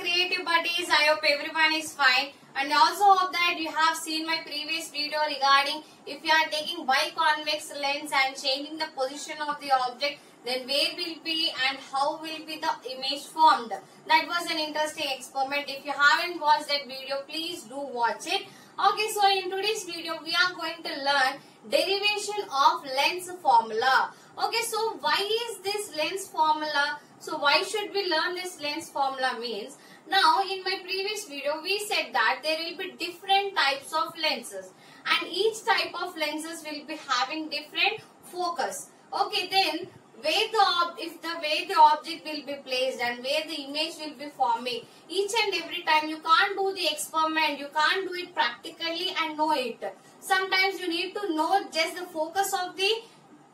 creative buddies. I hope everyone is fine, and also hope that you have seen my previous video regarding if you are taking biconvex lens and changing the position of the object, then where will be and how will be the image formed. That was an interesting experiment. If you haven't watched that video, please do watch it. Okay, so in today's video we are going to learn derivation of lens formula. Okay, so why is this lens formula? So why should we learn this lens formula means, now in my previous video we said that there will be different types of lenses and each type of lenses will be having different focus. Okay, then where the object will be placed and where the image will be forming, each and every time you can't do the experiment, you can't do it practically and know it. Sometimes you need to know just the focus of the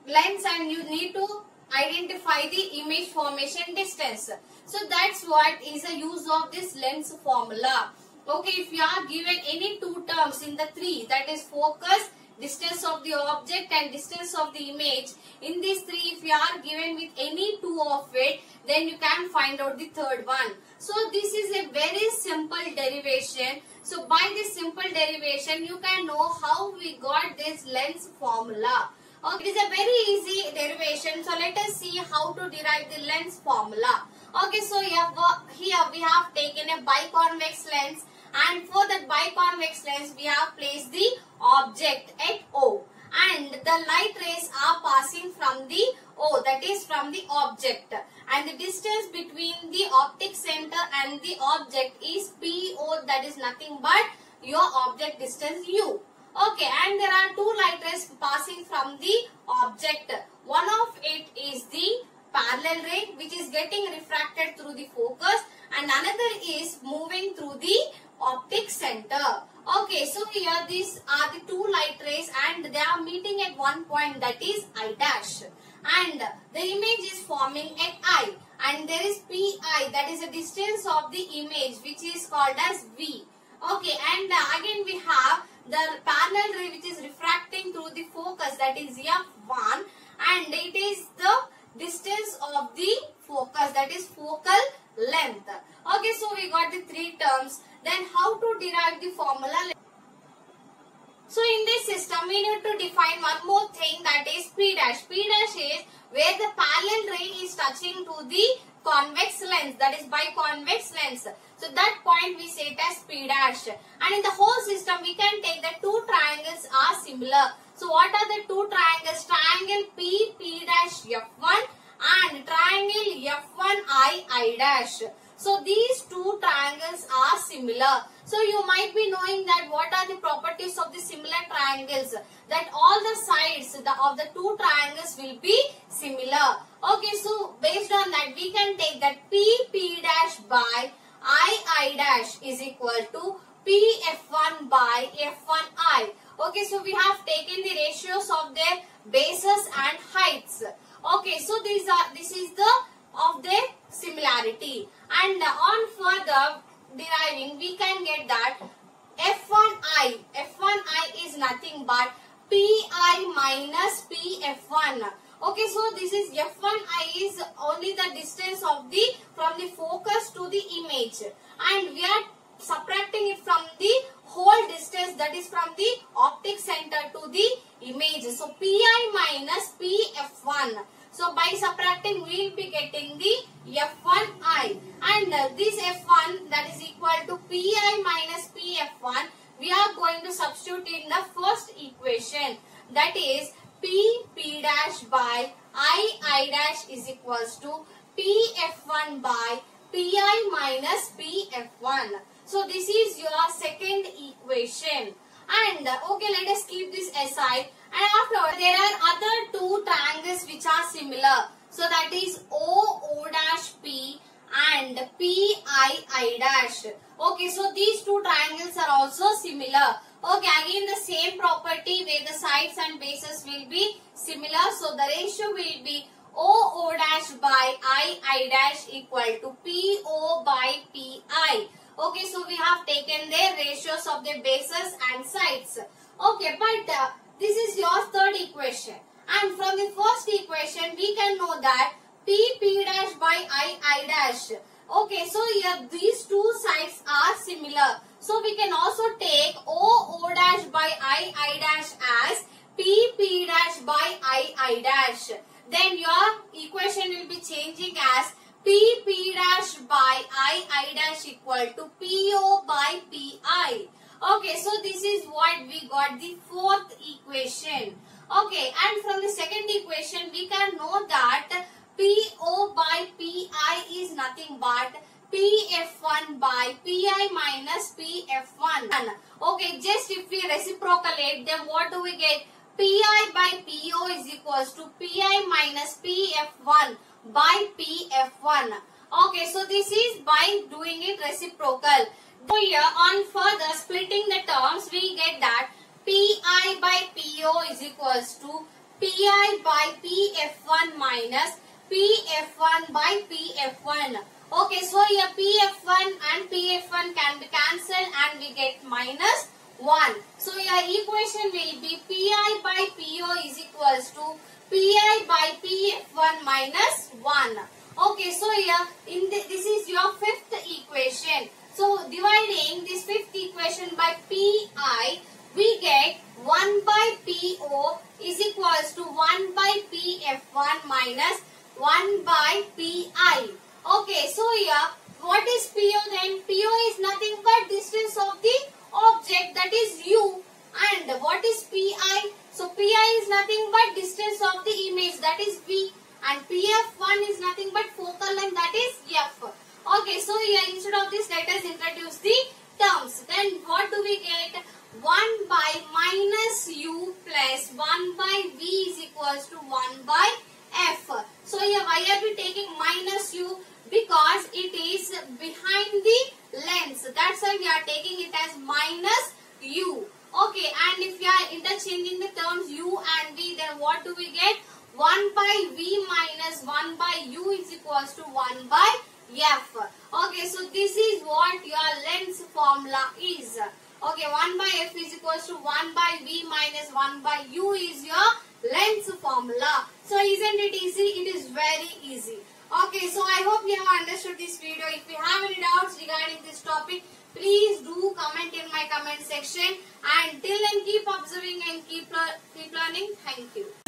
lens and you need to identify the image formation distance. So that's what is the use of this lens formula. Okay, if you are given any two terms in the three, that is focus, distance of the object and distance of the image, in these three if you are given with any two of it, then you can find out the third one. So this is a very simple derivation. So by this simple derivation you can know how we got this lens formula. Okay, it is a very easy derivation. So let us see how to derive the lens formula. Okay, so here we have taken a biconvex lens, and for that biconvex lens we have placed the object at O, and the light rays are passing from the O, that is from the object, and the distance between the optic center and the object is PO, that is nothing but your object distance U. Okay, and there are two light rays passing from the object. One of it is the parallel ray which is getting refracted through the focus, and another is moving through the optic center. Okay, so here these are the two light rays and they are meeting at one point, that is I dash, and the image is forming at I, and there is PI, that is the distance of the image which is called as V. Okay, and again we have the parallel ray which is refracting through the focus, that is F1, and it is the distance of the focus, that is focal length. Okay, so we got the three terms. Then how to derive the formula? So in this system we need to define one more thing, that is P dash. P dash is where the parallel ray is touching to the convex lens, that is biconvex lens. So that point we say it as P dash. And in the whole system we can take that two triangles are similar. So what are the two triangles? Triangle P dash F1 and triangle F1 I dash. So these two triangles are similar. So you might be knowing that what are the properties of the similar triangles, that all the sides of the two triangles will be similar. Okay, so based on that we can take that P dash by I dash is equal to F1 by F1I. Okay, so we have taken the ratios of their bases and heights. Okay, so this is the of their similarity, and on further deriving we can get that F1I is nothing but PI minus PF1. Okay, so this is F1I is only the distance of the from the focus to the image, and we are subtracting it from the whole distance, that is from the optic center to the image. So PI minus PF1. So by subtracting we will be getting the F1I, and this F1, that is equal to PI minus PF1, we are going to substitute in the first equation, that is P dash by I dash is equals to PF1 by PI minus PF1. So this is your second equation. And okay, let us keep this aside. And after, there are other two triangles which are similar. So that is O dash P and PI dash. Okay, so these two triangles are also similar. Okay, again the same property where the sides and bases will be similar. So the ratio will be O dash by I dash equal to PO by PI. Okay, so we have taken the ratios of the bases and sides. Okay, but this is your third equation, and from the first equation we can know that P dash by I dash, Okay, so here these two sides are similar. So we can also take O dash by I dash as P dash by I dash. Then your equation will be changing as P dash by I dash equal to PO by PI. Okay, so this is what we got, the fourth equation. Okay, and from the second equation we can know that PO by PI is nothing but PF1 by PI minus PF1. Okay, just if we reciprocate, then what do we get? PI by PO is equals to PI minus PF1 by PF1. Okay, so this is by doing it reciprocal. So here on further splitting the terms, we get that PI by PO is equals to PI by PF1 minus PF1 by PF1. Okay, so here PF1 and PF1 can be cancelled and we get minus 1. So your equation will be PI by PO is equals to PI by PF1 minus 1. Okay, so here this is your fifth equation. So dividing this fifth equation by PI, we get 1 by PO is equals to 1 by PF1 minus 1 by PI. Okay, so here what is PO then? PO is nothing but distance of the object, that is U. And what is PI? So PI is nothing but distance of the image, that is V. And PF1 is nothing but focal length, that is F. Okay, so here instead of this, let us introduce the terms. Then what do we get? 1 by minus U plus 1 by V is equals to 1 by F. So here why are we taking minus U? Because it is behind the lens. That's why we are taking it as minus U. Okay, and if we are interchanging the terms U and V, then what do we get? 1 by V minus 1 by U is equals to 1 by F. Okay, so this is what your lens formula is. Okay, 1 by F is equals to 1 by V minus 1 by U is your lens formula. So isn't it easy? It is very easy. Okay, so I hope you have understood this video. If you have any doubts regarding this topic, please do comment in my comment section. And till then, keep observing and keep learning. Thank you.